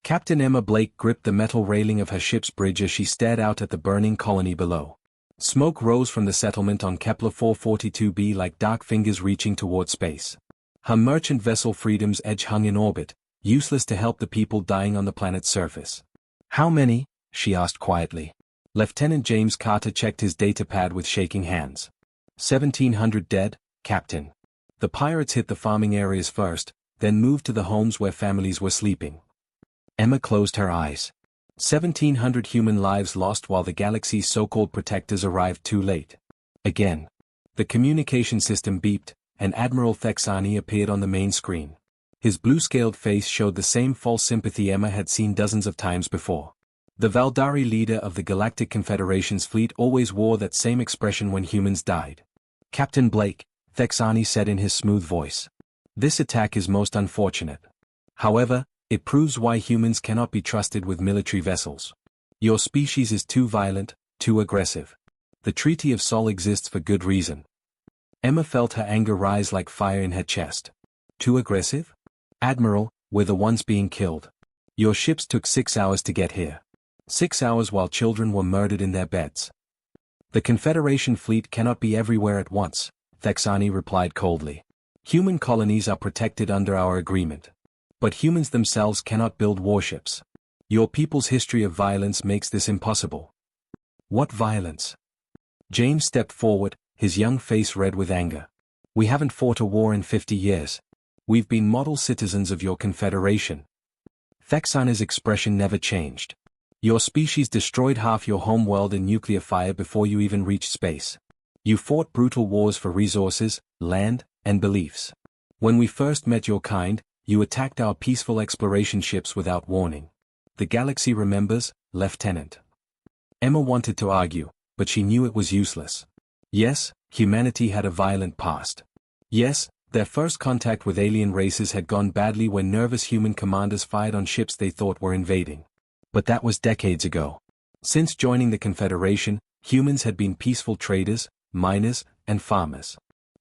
Captain Emma Blake gripped the metal railing of her ship's bridge as she stared out at the burning colony below. Smoke rose from the settlement on Kepler 442b like dark fingers reaching toward space. Her merchant vessel Freedom's Edge hung in orbit, useless to help the people dying on the planet's surface. "How many?" she asked quietly. Lieutenant James Carter checked his datapad with shaking hands. 1,700 dead, Captain. The pirates hit the farming areas first, then moved to the homes where families were sleeping. Emma closed her eyes. 1,700 human lives lost while the galaxy's so-called protectors arrived too late. Again. The communication system beeped, and Admiral Thexani appeared on the main screen. His blue-scaled face showed the same false sympathy Emma had seen dozens of times before. The Valdari leader of the Galactic Confederation's fleet always wore that same expression when humans died. "Captain Blake," Thexani said in his smooth voice. "This attack is most unfortunate. However, it proves why humans cannot be trusted with military vessels. Your species is too violent, too aggressive. The Treaty of Sol exists for good reason." Emma felt her anger rise like fire in her chest. "Too aggressive? Admiral, we're the ones being killed. Your ships took 6 hours to get here. 6 hours while children were murdered in their beds." "The Confederation fleet cannot be everywhere at once," Thexani replied coldly. "Human colonies are protected under our agreement. But humans themselves cannot build warships. Your people's history of violence makes this impossible." "What violence?" James stepped forward, his young face red with anger. "We haven't fought a war in 50 years. We've been model citizens of your confederation." Thexani's expression never changed. "Your species destroyed half your home world in nuclear fire before you even reached space. You fought brutal wars for resources, land, and beliefs. When we first met your kind, you attacked our peaceful exploration ships without warning. The galaxy remembers, Lieutenant." Emma wanted to argue, but she knew it was useless. Yes, humanity had a violent past. Yes, their first contact with alien races had gone badly when nervous human commanders fired on ships they thought were invading. But that was decades ago. Since joining the Confederation, humans had been peaceful traders, miners, and farmers.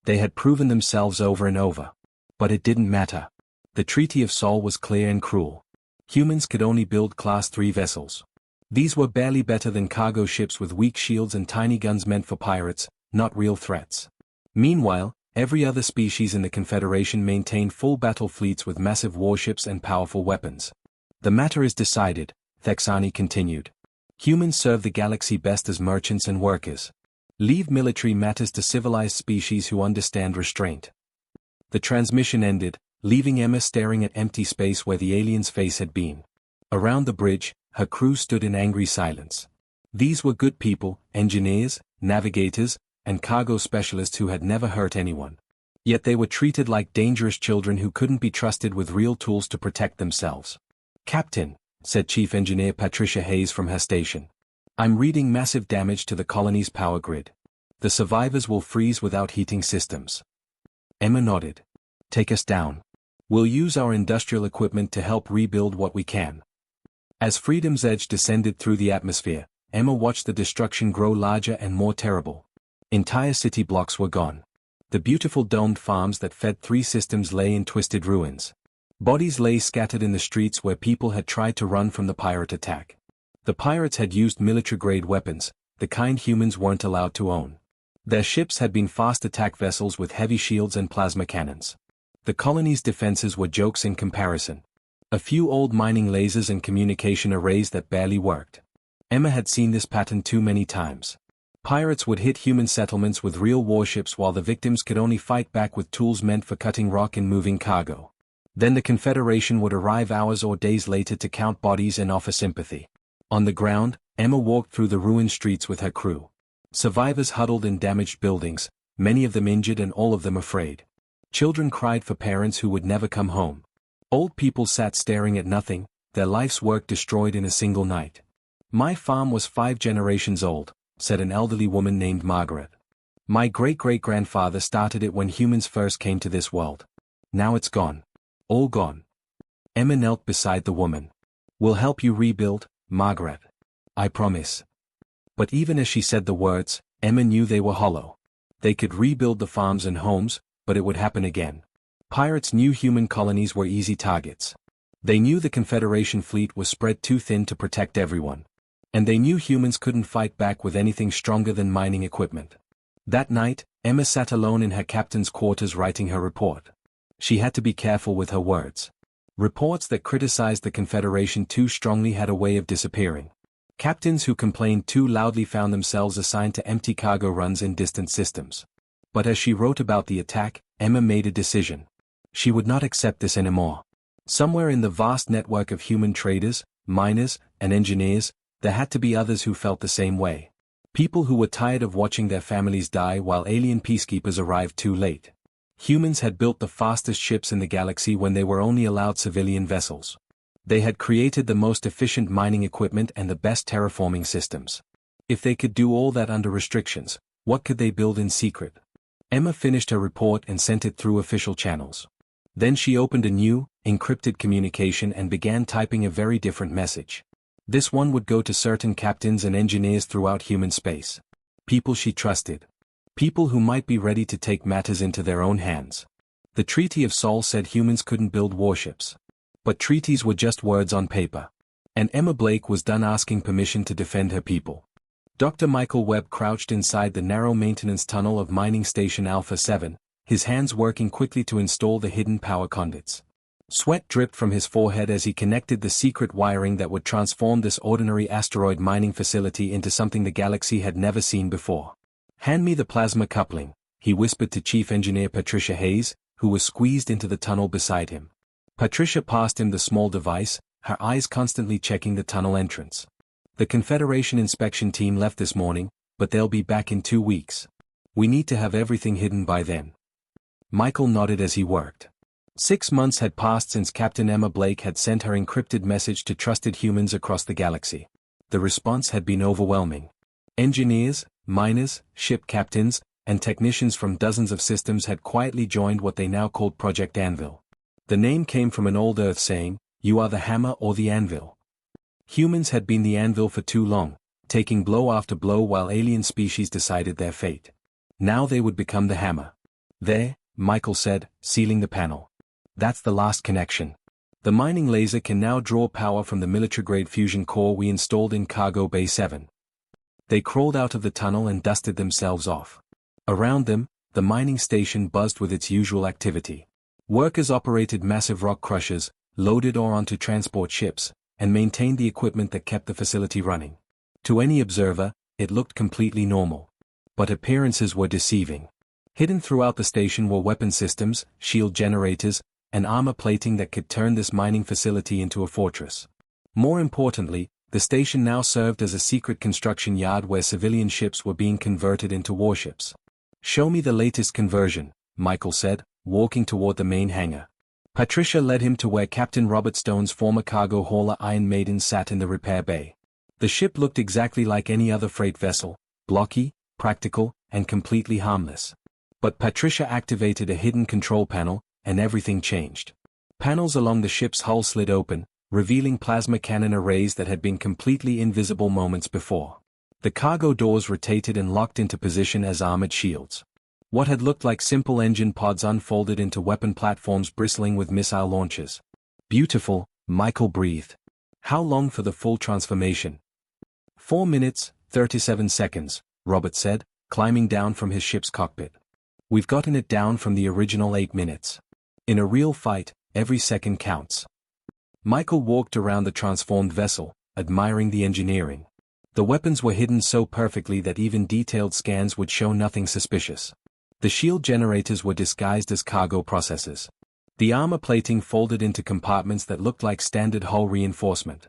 They had proven themselves over and over. But it didn't matter. The Treaty of Sol was clear and cruel. Humans could only build Class 3 vessels. These were barely better than cargo ships with weak shields and tiny guns meant for pirates, not real threats. Meanwhile, every other species in the Confederation maintained full battle fleets with massive warships and powerful weapons. "The matter is decided," Thexani continued. "Humans serve the galaxy best as merchants and workers. Leave military matters to civilized species who understand restraint." The transmission ended, leaving Emma staring at empty space where the alien's face had been. Around the bridge, her crew stood in angry silence. These were good people, engineers, navigators, and cargo specialists who had never hurt anyone. Yet they were treated like dangerous children who couldn't be trusted with real tools to protect themselves. "Captain," said Chief Engineer Patricia Hayes from her station. "I'm reading massive damage to the colony's power grid. The survivors will freeze without heating systems." Emma nodded. "Take us down. We'll use our industrial equipment to help rebuild what we can." As Freedom's Edge descended through the atmosphere, Emma watched the destruction grow larger and more terrible. Entire city blocks were gone. The beautiful domed farms that fed 3 systems lay in twisted ruins. Bodies lay scattered in the streets where people had tried to run from the pirate attack. The pirates had used military-grade weapons, the kind humans weren't allowed to own. Their ships had been fast attack vessels with heavy shields and plasma cannons. The colony's defenses were jokes in comparison. A few old mining lasers and communication arrays that barely worked. Emma had seen this pattern too many times. Pirates would hit human settlements with real warships while the victims could only fight back with tools meant for cutting rock and moving cargo. Then the Confederation would arrive hours or days later to count bodies and offer sympathy. On the ground, Emma walked through the ruined streets with her crew. Survivors huddled in damaged buildings, many of them injured and all of them afraid. Children cried for parents who would never come home. Old people sat staring at nothing, their life's work destroyed in a single night. "My farm was 5 generations old," said an elderly woman named Margaret. "My great-great-grandfather started it when humans first came to this world. Now it's gone. All gone." Emma knelt beside the woman. "We'll help you rebuild, Margaret. I promise." But even as she said the words, Emma knew they were hollow. They could rebuild the farms and homes, but it would happen again. Pirates knew human colonies were easy targets. They knew the Confederation fleet was spread too thin to protect everyone. And they knew humans couldn't fight back with anything stronger than mining equipment. That night, Emma sat alone in her captain's quarters writing her report. She had to be careful with her words. Reports that criticized the Confederation too strongly had a way of disappearing. Captains who complained too loudly found themselves assigned to empty cargo runs in distant systems. But as she wrote about the attack, Emma made a decision. She would not accept this anymore. Somewhere in the vast network of human traders, miners, and engineers, there had to be others who felt the same way. People who were tired of watching their families die while alien peacekeepers arrived too late. Humans had built the fastest ships in the galaxy when they were only allowed civilian vessels. They had created the most efficient mining equipment and the best terraforming systems. If they could do all that under restrictions, what could they build in secret? Emma finished her report and sent it through official channels. Then she opened a new, encrypted communication and began typing a very different message. This one would go to certain captains and engineers throughout human space. People she trusted. People who might be ready to take matters into their own hands. The Treaty of Sol said humans couldn't build warships. But treaties were just words on paper. And Emma Blake was done asking permission to defend her people. Dr. Michael Webb crouched inside the narrow maintenance tunnel of Mining Station Alpha 7, his hands working quickly to install the hidden power conduits. Sweat dripped from his forehead as he connected the secret wiring that would transform this ordinary asteroid mining facility into something the galaxy had never seen before. "Hand me the plasma coupling," he whispered to Chief Engineer Patricia Hayes, who was squeezed into the tunnel beside him. Patricia passed him the small device, her eyes constantly checking the tunnel entrance. "The Confederation inspection team left this morning, but they'll be back in 2 weeks. We need to have everything hidden by then." Michael nodded as he worked. 6 months had passed since Captain Emma Blake had sent her encrypted message to trusted humans across the galaxy. The response had been overwhelming. Engineers, miners, ship captains, and technicians from dozens of systems had quietly joined what they now called Project Anvil. The name came from an old Earth saying, "You are the hammer or the anvil." Humans had been the anvil for too long, taking blow after blow while alien species decided their fate. Now they would become the hammer. "There," Michael said, sealing the panel. "That's the last connection. The mining laser can now draw power from the military-grade fusion core we installed in Cargo Bay 7. They crawled out of the tunnel and dusted themselves off. Around them, the mining station buzzed with its usual activity. Workers operated massive rock crushers, loaded ore onto transport ships, and maintained the equipment that kept the facility running. To any observer, it looked completely normal. But appearances were deceiving. Hidden throughout the station were weapon systems, shield generators, and armor plating that could turn this mining facility into a fortress. More importantly, the station now served as a secret construction yard where civilian ships were being converted into warships. "Show me the latest conversion," Michael said, walking toward the main hangar. Patricia led him to where Captain Robert Stone's former cargo hauler Iron Maiden sat in the repair bay. The ship looked exactly like any other freight vessel, blocky, practical, and completely harmless. But Patricia activated a hidden control panel, and everything changed. Panels along the ship's hull slid open, revealing plasma cannon arrays that had been completely invisible moments before. The cargo doors rotated and locked into position as armored shields. What had looked like simple engine pods unfolded into weapon platforms bristling with missile launchers. "Beautiful," Michael breathed. "How long for the full transformation?" 4 minutes, 37 seconds, Robert said, climbing down from his ship's cockpit. "We've gotten it down from the original 8 minutes. In a real fight, every second counts." Michael walked around the transformed vessel, admiring the engineering. The weapons were hidden so perfectly that even detailed scans would show nothing suspicious. The shield generators were disguised as cargo processors. The armor plating folded into compartments that looked like standard hull reinforcement.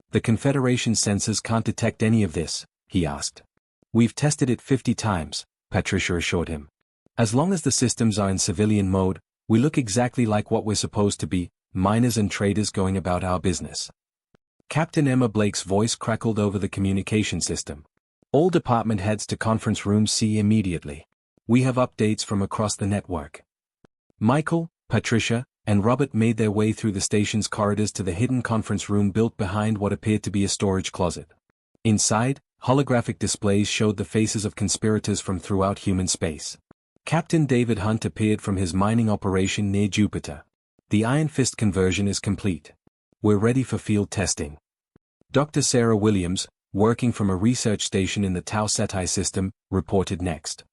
"The Confederation sensors can't detect any of this," he asked. "We've tested it 50 times, Patricia assured him. "As long as the systems are in civilian mode, we look exactly like what we're supposed to be, miners and traders going about our business." Captain Emma Blake's voice crackled over the communication system. "All department heads to conference room C immediately. We have updates from across the network." Michael, Patricia, and Robert made their way through the station's corridors to the hidden conference room built behind what appeared to be a storage closet. Inside, holographic displays showed the faces of conspirators from throughout human space. Captain David Hunt appeared from his mining operation near Jupiter. "The Iron Fist conversion is complete. We're ready for field testing. Dr. Sarah Williams, working from a research station in the Tau Ceti system, reported next.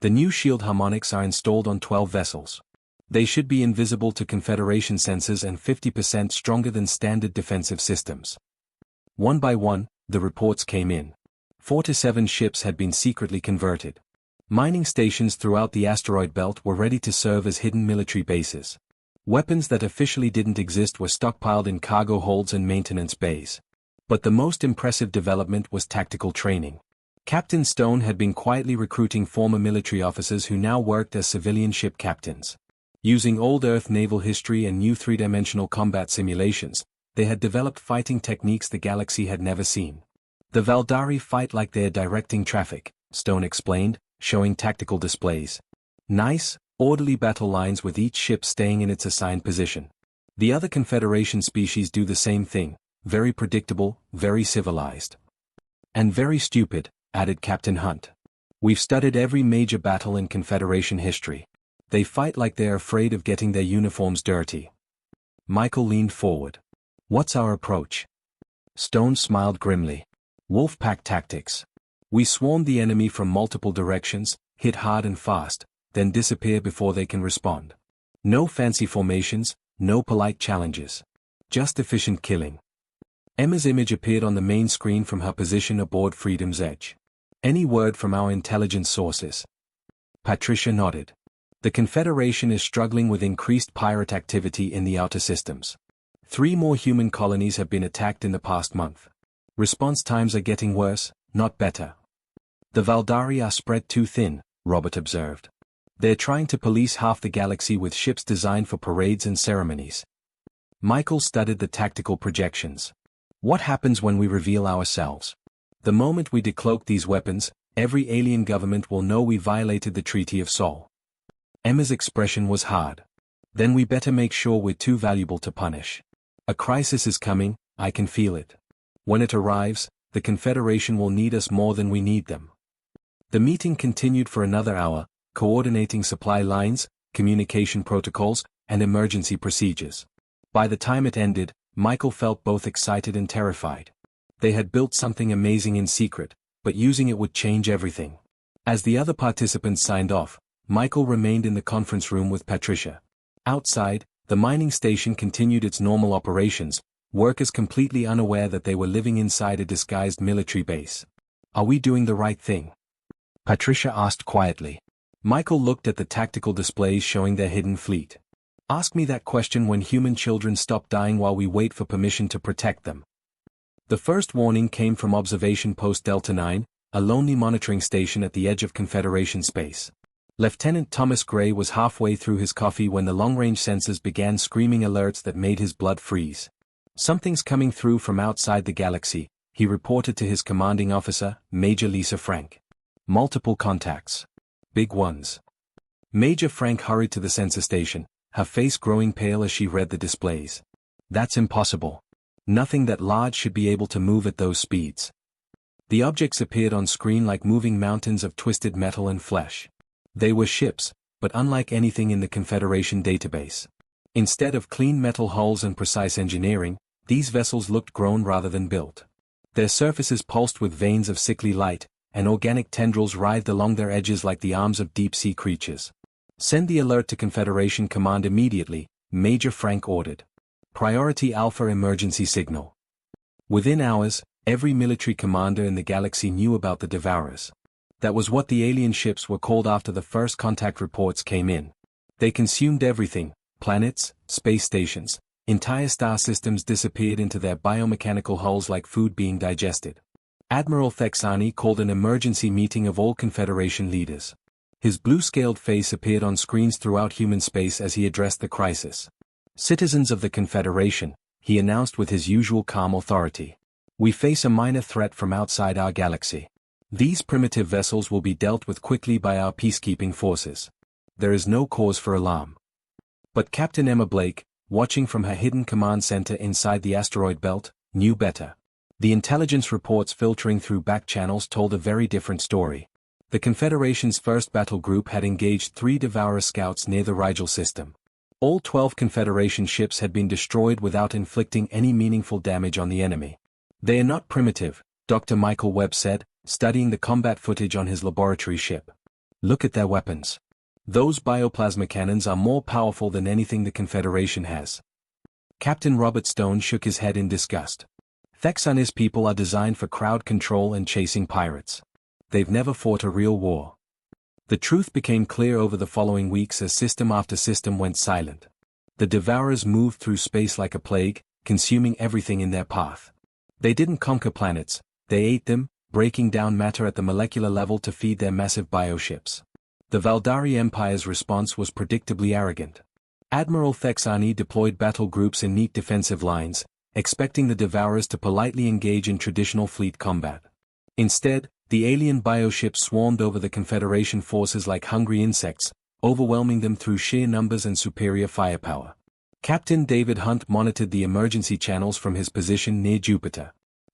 The new shield harmonics are installed on 12 vessels. They should be invisible to Confederation sensors and 50% stronger than standard defensive systems. One by one, the reports came in. 4 to 7 ships had been secretly converted. Mining stations throughout the asteroid belt were ready to serve as hidden military bases. Weapons that officially didn't exist were stockpiled in cargo holds and maintenance bays. But the most impressive development was tactical training. Captain Stone had been quietly recruiting former military officers who now worked as civilian ship captains. Using old Earth naval history and new three-dimensional combat simulations, they had developed fighting techniques the galaxy had never seen. The Valdari fight like they're directing traffic, Stone explained, showing tactical displays. Nice, orderly battle lines with each ship staying in its assigned position. The other Confederation species do the same thing, very predictable, very civilized. And very stupid, added Captain Hunt. We've studied every major battle in Confederation history. They fight like they're afraid of getting their uniforms dirty. Michael leaned forward. What's our approach? Stone smiled grimly. Wolfpack tactics. We swarm the enemy from multiple directions, hit hard and fast, then disappear before they can respond. No fancy formations, no polite challenges. Just efficient killing. Emma's image appeared on the main screen from her position aboard Freedom's Edge. Any word from our intelligence sources? Patricia nodded. The Confederation is struggling with increased pirate activity in the outer systems. 3 more human colonies have been attacked in the past month. Response times are getting worse, not better. The Valdari are spread too thin, Robert observed. They're trying to police half the galaxy with ships designed for parades and ceremonies. Michael studied the tactical projections. What happens when we reveal ourselves? The moment we decloak these weapons, every alien government will know we violated the Treaty of Sol. Emma's expression was hard. Then we better make sure we're too valuable to punish. A crisis is coming, I can feel it. When it arrives, the Confederation will need us more than we need them. The meeting continued for another hour, coordinating supply lines, communication protocols, and emergency procedures. By the time it ended, Michael felt both excited and terrified. They had built something amazing in secret, but using it would change everything. As the other participants signed off, Michael remained in the conference room with Patricia. Outside, the mining station continued its normal operations, workers completely unaware that they were living inside a disguised military base. Are we doing the right thing? Patricia asked quietly. Michael looked at the tactical displays showing their hidden fleet. Ask me that question when human children stop dying while we wait for permission to protect them. The first warning came from Observation Post Delta 9, a lonely monitoring station at the edge of Confederation space. Lieutenant Thomas Gray was halfway through his coffee when the long-range sensors began screaming alerts that made his blood freeze. Something's coming through from outside the galaxy, he reported to his commanding officer, Major Lisa Frank. Multiple contacts. Big ones. Major Frank hurried to the sensor station, her face growing pale as she read the displays. That's impossible. Nothing that large should be able to move at those speeds. The objects appeared on screen like moving mountains of twisted metal and flesh. They were ships, but unlike anything in the Confederation database. Instead of clean metal hulls and precise engineering, these vessels looked grown rather than built. Their surfaces pulsed with veins of sickly light, and organic tendrils writhed along their edges like the arms of deep-sea creatures. Send the alert to Confederation Command immediately, Major Frank ordered. Priority Alpha emergency signal. Within hours, every military commander in the galaxy knew about the Devourers. That was what the alien ships were called after the first contact reports came in. They consumed everything, planets, space stations, entire star systems disappeared into their biomechanical hulls like food being digested. Admiral Thexani called an emergency meeting of all Confederation leaders. His blue-scaled face appeared on screens throughout human space as he addressed the crisis. Citizens of the Confederation, he announced with his usual calm authority. We face a minor threat from outside our galaxy. These primitive vessels will be dealt with quickly by our peacekeeping forces. There is no cause for alarm. But Captain Emma Blake, watching from her hidden command center inside the asteroid belt, knew better. The intelligence reports filtering through back channels told a very different story. The Confederation's first battle group had engaged 3 Devourer scouts near the Rigel system. All 12 Confederation ships had been destroyed without inflicting any meaningful damage on the enemy. They are not primitive, Dr. Michael Webb said, studying the combat footage on his laboratory ship. Look at their weapons. Those bioplasma cannons are more powerful than anything the Confederation has. Captain Robert Stone shook his head in disgust. Thexanis people are designed for crowd control and chasing pirates. They've never fought a real war. The truth became clear over the following weeks as system after system went silent. The Devourers moved through space like a plague, consuming everything in their path. They didn't conquer planets, they ate them, breaking down matter at the molecular level to feed their massive bioships. The Valdari Empire's response was predictably arrogant. Admiral Thexani deployed battle groups in neat defensive lines, expecting the Devourers to politely engage in traditional fleet combat. Instead, the alien bioships swarmed over the Confederation forces like hungry insects, overwhelming them through sheer numbers and superior firepower. Captain David Hunt monitored the emergency channels from his position near Jupiter.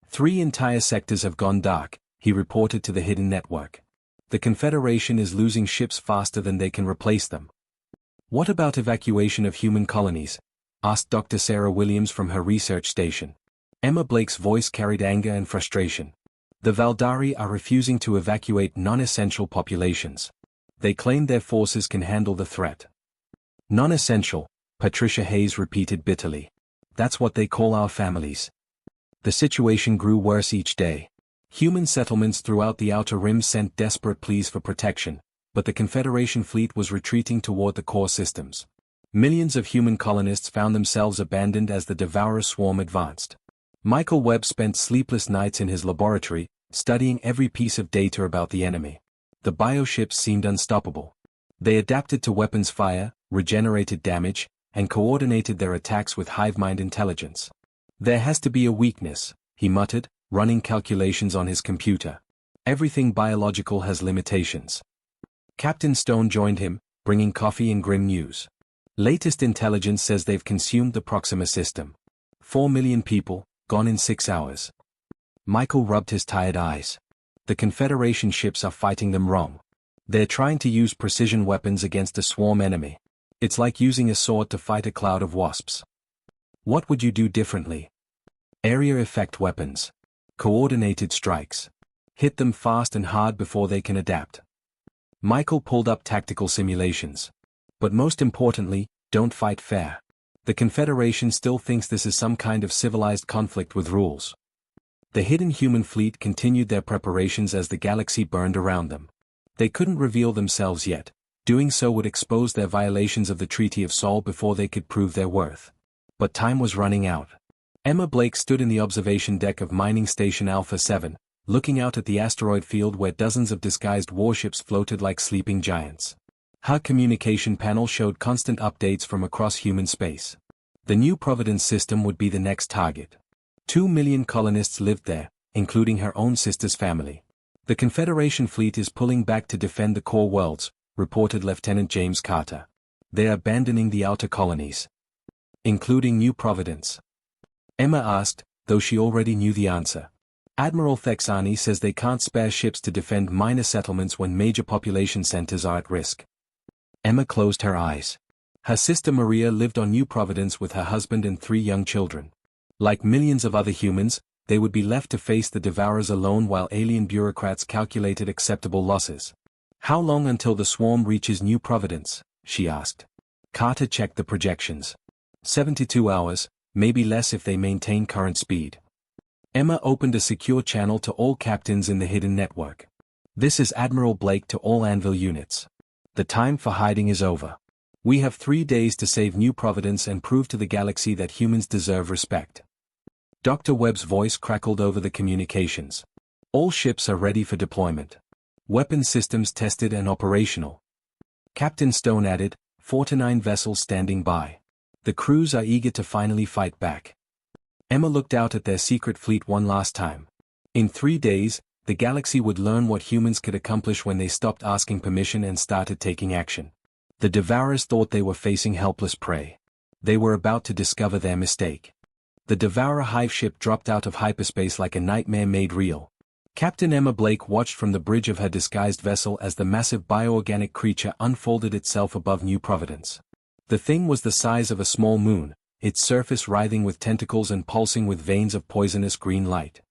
3 entire sectors have gone dark, he reported to the hidden network. The Confederation is losing ships faster than they can replace them. What about evacuation of human colonies? Asked Dr. Sarah Williams from her research station. Emma Blake's voice carried anger and frustration. The Valdari are refusing to evacuate non-essential populations. They claim their forces can handle the threat. Non-essential, Patricia Hayes repeated bitterly. That's what they call our families. The situation grew worse each day. Human settlements throughout the Outer Rim sent desperate pleas for protection, but the Confederation fleet was retreating toward the core systems. Millions of human colonists found themselves abandoned as the Devourer swarm advanced. Michael Webb spent sleepless nights in his laboratory, studying every piece of data about the enemy. The bioships seemed unstoppable. They adapted to weapons fire, regenerated damage, and coordinated their attacks with hive-mind intelligence. There has to be a weakness, he muttered, running calculations on his computer. Everything biological has limitations. Captain Stone joined him, bringing coffee and grim news. Latest intelligence says they've consumed the Proxima system. 4 million people, gone in 6 hours. Michael rubbed his tired eyes. The Confederation ships are fighting them wrong. They're trying to use precision weapons against a swarm enemy. It's like using a sword to fight a cloud of wasps. What would you do differently? Area effect weapons. Coordinated strikes. Hit them fast and hard before they can adapt. Michael pulled up tactical simulations. But most importantly, don't fight fair. The Confederation still thinks this is some kind of civilized conflict with rules. The hidden human fleet continued their preparations as the galaxy burned around them. They couldn't reveal themselves yet. Doing so would expose their violations of the Treaty of Sol before they could prove their worth. But time was running out. Emma Blake stood in the observation deck of Mining Station Alpha 7, looking out at the asteroid field where dozens of disguised warships floated like sleeping giants. Her communication panel showed constant updates from across human space. The New Providence system would be the next target. 2 million colonists lived there, including her own sister's family. The Confederation fleet is pulling back to defend the core worlds, reported Lieutenant James Carter. They are abandoning the outer colonies, including New Providence. Emma asked, though she already knew the answer. Admiral Thexani says they can't spare ships to defend minor settlements when major population centers are at risk. Emma closed her eyes. Her sister Maria lived on New Providence with her husband and 3 young children. Like millions of other humans, they would be left to face the Devourers alone while alien bureaucrats calculated acceptable losses. How long until the swarm reaches New Providence? She asked. Carter checked the projections. 72 hours, maybe less if they maintain current speed. Emma opened a secure channel to all captains in the hidden network. This is Admiral Blake to all Anvil units. The time for hiding is over. We have 3 days to save New Providence and prove to the galaxy that humans deserve respect. Dr. Webb's voice crackled over the communications. All ships are ready for deployment. Weapon systems tested and operational. Captain Stone added, 4 to 9 vessels standing by. The crews are eager to finally fight back. Emma looked out at their secret fleet one last time. In 3 days, the galaxy would learn what humans could accomplish when they stopped asking permission and started taking action. The Devourers thought they were facing helpless prey. They were about to discover their mistake. The Devourer hive ship dropped out of hyperspace like a nightmare made real. Captain Emma Blake watched from the bridge of her disguised vessel as the massive bioorganic creature unfolded itself above New Providence. The thing was the size of a small moon, its surface writhing with tentacles and pulsing with veins of poisonous green light.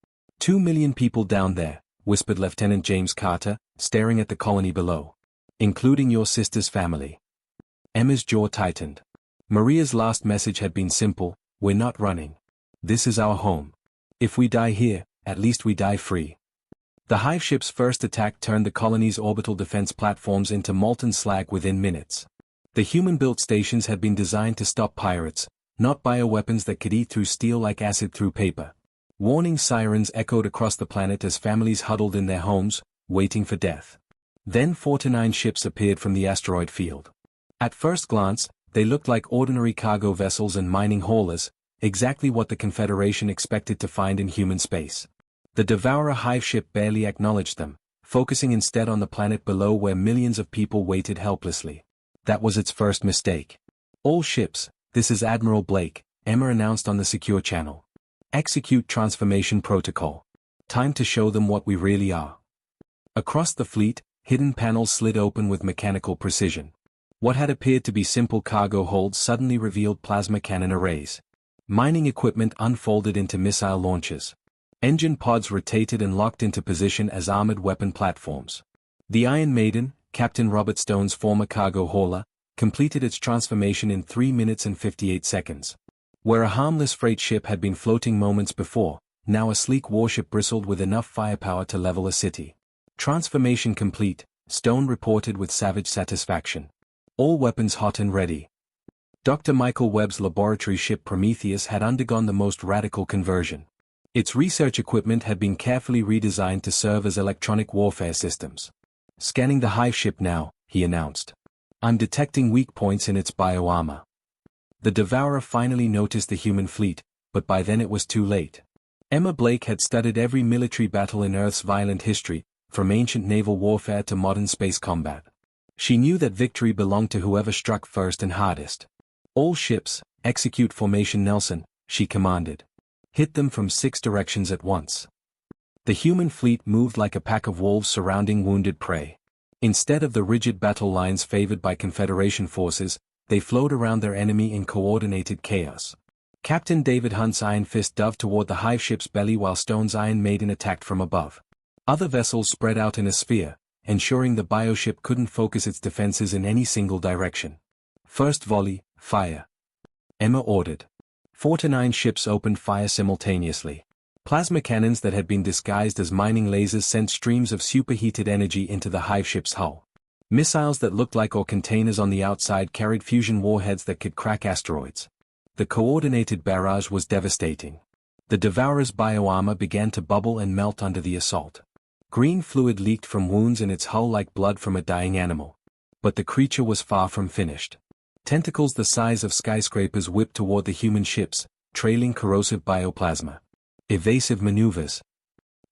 2 million people down there, whispered Lieutenant James Carter, staring at the colony below. Including your sister's family. Emma's jaw tightened. Maria's last message had been simple: we're not running. This is our home. If we die here, at least we die free. The hive ship's first attack turned the colony's orbital defense platforms into molten slag within minutes. The human-built stations had been designed to stop pirates, not bioweapons that could eat through steel like acid through paper. Warning sirens echoed across the planet as families huddled in their homes, waiting for death. Then 49 ships appeared from the asteroid field. At first glance, they looked like ordinary cargo vessels and mining haulers, exactly what the Confederation expected to find in human space. The Devourer hive ship barely acknowledged them, focusing instead on the planet below where millions of people waited helplessly. That was its first mistake. All ships, this is Admiral Blake, Emma announced on the secure channel. Execute transformation protocol. Time to show them what we really are. Across the fleet, hidden panels slid open with mechanical precision. What had appeared to be simple cargo holds suddenly revealed plasma cannon arrays. Mining equipment unfolded into missile launchers. Engine pods rotated and locked into position as armored weapon platforms. The Iron Maiden, Captain Robert Stone's former cargo hauler, completed its transformation in 3 minutes and 58 seconds. Where a harmless freight ship had been floating moments before, now a sleek warship bristled with enough firepower to level a city. Transformation complete, Stone reported with savage satisfaction. All weapons hot and ready. Dr. Michael Webb's laboratory ship Prometheus had undergone the most radical conversion. Its research equipment had been carefully redesigned to serve as electronic warfare systems. Scanning the hive ship now, he announced. I'm detecting weak points in its bioarmor. The Devourer finally noticed the human fleet, but by then it was too late. Emma Blake had studied every military battle in Earth's violent history, from ancient naval warfare to modern space combat. She knew that victory belonged to whoever struck first and hardest. All ships, execute formation Nelson, she commanded. Hit them from 6 directions at once. The human fleet moved like a pack of wolves surrounding wounded prey. Instead of the rigid battle lines favored by Confederation forces, they flowed around their enemy in coordinated chaos. Captain David Hunt's Iron Fist dove toward the hive ship's belly while Stone's Iron Maiden attacked from above. Other vessels spread out in a sphere, ensuring the bioship couldn't focus its defenses in any single direction. First volley, fire. Emma ordered. 49 ships opened fire simultaneously. Plasma cannons that had been disguised as mining lasers sent streams of superheated energy into the hive ship's hull. Missiles that looked like ore containers on the outside carried fusion warheads that could crack asteroids. The coordinated barrage was devastating. The Devourer's bioarmor began to bubble and melt under the assault. Green fluid leaked from wounds in its hull like blood from a dying animal. But the creature was far from finished. Tentacles the size of skyscrapers whipped toward the human ships, trailing corrosive bioplasma. Evasive maneuvers.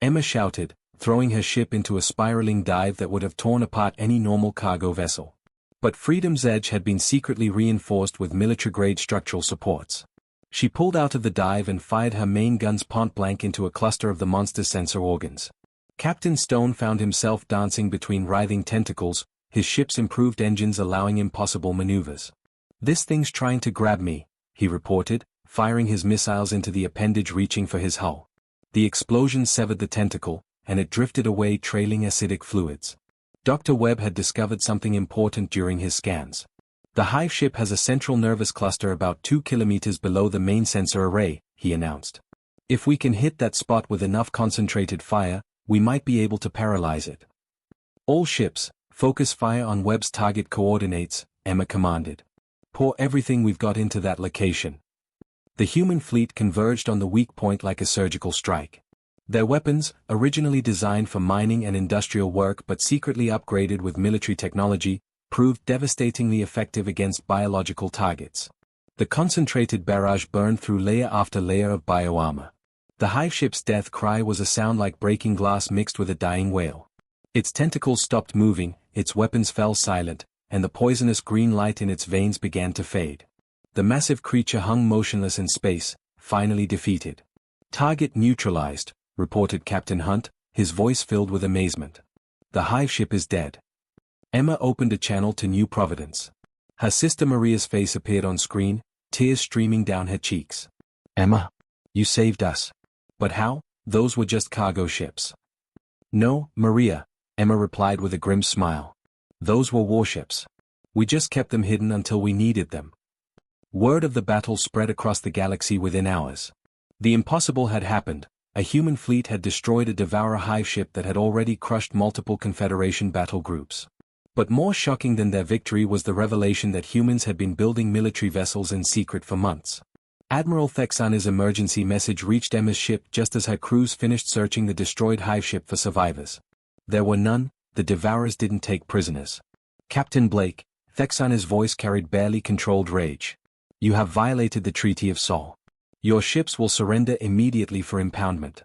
Emma shouted, throwing her ship into a spiraling dive that would have torn apart any normal cargo vessel. But Freedom's Edge had been secretly reinforced with military-grade structural supports. She pulled out of the dive and fired her main guns point-blank into a cluster of the monster's sensor organs. Captain Stone found himself dancing between writhing tentacles, his ship's improved engines allowing impossible maneuvers. "This thing's trying to grab me," he reported, firing his missiles into the appendage reaching for his hull. The explosion severed the tentacle, and it drifted away trailing acidic fluids. Dr. Webb had discovered something important during his scans. The hive ship has a central nervous cluster about 2 kilometers below the main sensor array, he announced. If we can hit that spot with enough concentrated fire, we might be able to paralyze it. All ships, focus fire on Webb's target coordinates, Emma commanded. Pour everything we've got into that location. The human fleet converged on the weak point like a surgical strike. Their weapons, originally designed for mining and industrial work but secretly upgraded with military technology, proved devastatingly effective against biological targets. The concentrated barrage burned through layer after layer of bioarmor. The hive ship's death cry was a sound like breaking glass mixed with a dying wail. Its tentacles stopped moving, its weapons fell silent, and the poisonous green light in its veins began to fade. The massive creature hung motionless in space, finally defeated. "Target neutralized," reported Captain Hunt, his voice filled with amazement. "The hive ship is dead." Emma opened a channel to New Providence. Her sister Maria's face appeared on screen, tears streaming down her cheeks. Emma, you saved us. But how? Those were just cargo ships. No, Maria, Emma replied with a grim smile. Those were warships. We just kept them hidden until we needed them. Word of the battle spread across the galaxy within hours. The impossible had happened. A human fleet had destroyed a Devourer hive ship that had already crushed multiple Confederation battle groups. But more shocking than their victory was the revelation that humans had been building military vessels in secret for months. Admiral Thexani's emergency message reached Emma's ship just as her crews finished searching the destroyed hive ship for survivors. There were none, the Devourers didn't take prisoners. Captain Blake, Thexani's voice carried barely controlled rage. You have violated the Treaty of Sol. Your ships will surrender immediately for impoundment.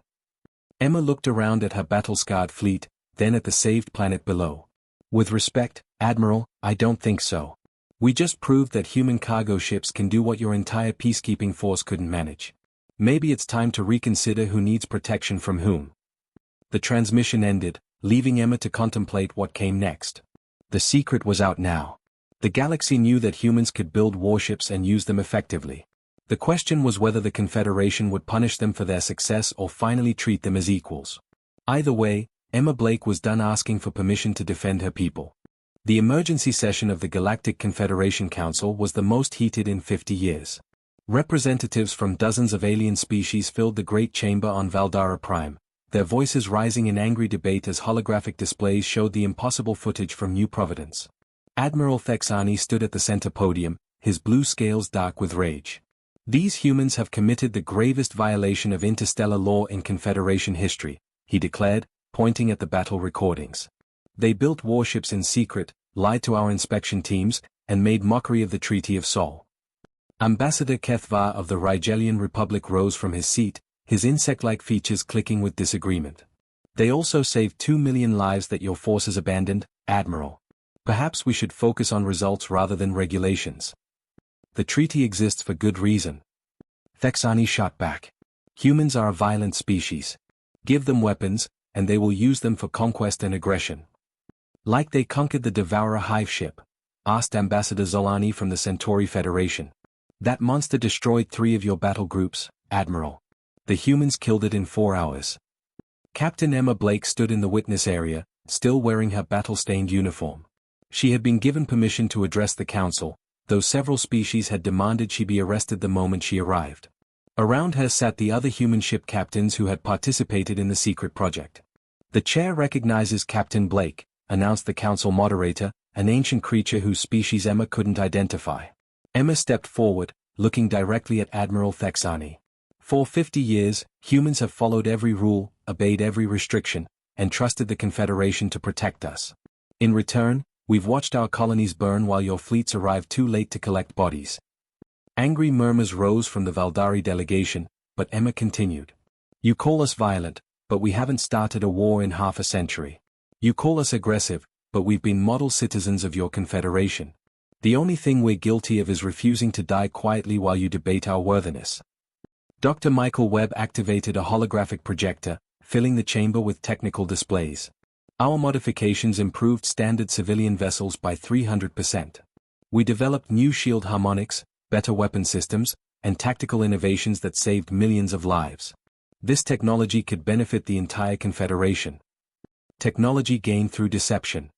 Emma looked around at her battle-scarred fleet, then at the saved planet below. With respect, Admiral, I don't think so. We just proved that human cargo ships can do what your entire peacekeeping force couldn't manage. Maybe it's time to reconsider who needs protection from whom. The transmission ended, leaving Emma to contemplate what came next. The secret was out now. The galaxy knew that humans could build warships and use them effectively. The question was whether the Confederation would punish them for their success or finally treat them as equals. Either way, Emma Blake was done asking for permission to defend her people. The emergency session of the Galactic Confederation Council was the most heated in 50 years. Representatives from dozens of alien species filled the Great Chamber on Valdara Prime, their voices rising in angry debate as holographic displays showed the impossible footage from New Providence. Admiral Thexani stood at the center podium, his blue scales dark with rage. These humans have committed the gravest violation of interstellar law in Confederation history, he declared, pointing at the battle recordings. They built warships in secret, lied to our inspection teams, and made mockery of the Treaty of Sol. Ambassador Kethvar of the Rigelian Republic rose from his seat, his insect-like features clicking with disagreement. They also saved 2 million lives that your forces abandoned, Admiral. Perhaps we should focus on results rather than regulations. The treaty exists for good reason. Thexani shot back. Humans are a violent species. Give them weapons, and they will use them for conquest and aggression. Like they conquered the Devourer hive ship, asked Ambassador Zolani from the Centauri Federation. That monster destroyed 3 of your battle groups, Admiral. The humans killed it in 4 hours. Captain Emma Blake stood in the witness area, still wearing her battle-stained uniform. She had been given permission to address the council, though several species had demanded she be arrested the moment she arrived. Around her sat the other human ship captains who had participated in the secret project. The chair recognizes Captain Blake, announced the council moderator, an ancient creature whose species Emma couldn't identify. Emma stepped forward, looking directly at Admiral Thexani. For 50 years, humans have followed every rule, obeyed every restriction, and trusted the Confederation to protect us. In return, we've watched our colonies burn while your fleets arrived too late to collect bodies. Angry murmurs rose from the Valdari delegation, but Emma continued. You call us violent, but we haven't started a war in half a century. You call us aggressive, but we've been model citizens of your Confederation. The only thing we're guilty of is refusing to die quietly while you debate our worthiness. Dr. Michael Webb activated a holographic projector, filling the chamber with technical displays. Our modifications improved standard civilian vessels by 300%. We developed new shield harmonics, better weapon systems, and tactical innovations that saved millions of lives. This technology could benefit the entire Confederation. Technology gained through deception.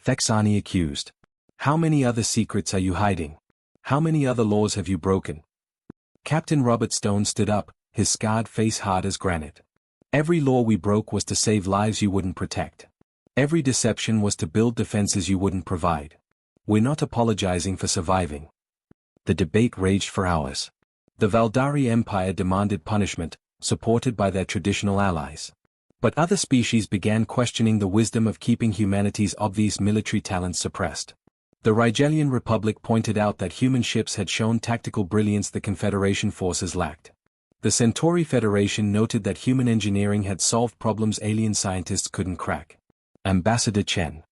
Thexani accused. How many other secrets are you hiding? How many other laws have you broken? Captain Robert Stone stood up, his scarred face hard as granite. Every law we broke was to save lives you wouldn't protect. Every deception was to build defenses you wouldn't provide. We're not apologizing for surviving. The debate raged for hours. The Valdari Empire demanded punishment, supported by their traditional allies. But other species began questioning the wisdom of keeping humanity's obvious military talents suppressed. The Rigelian Republic pointed out that human ships had shown tactical brilliance the Confederation forces lacked. The Centauri Federation noted that human engineering had solved problems alien scientists couldn't crack. Ambassador Chen.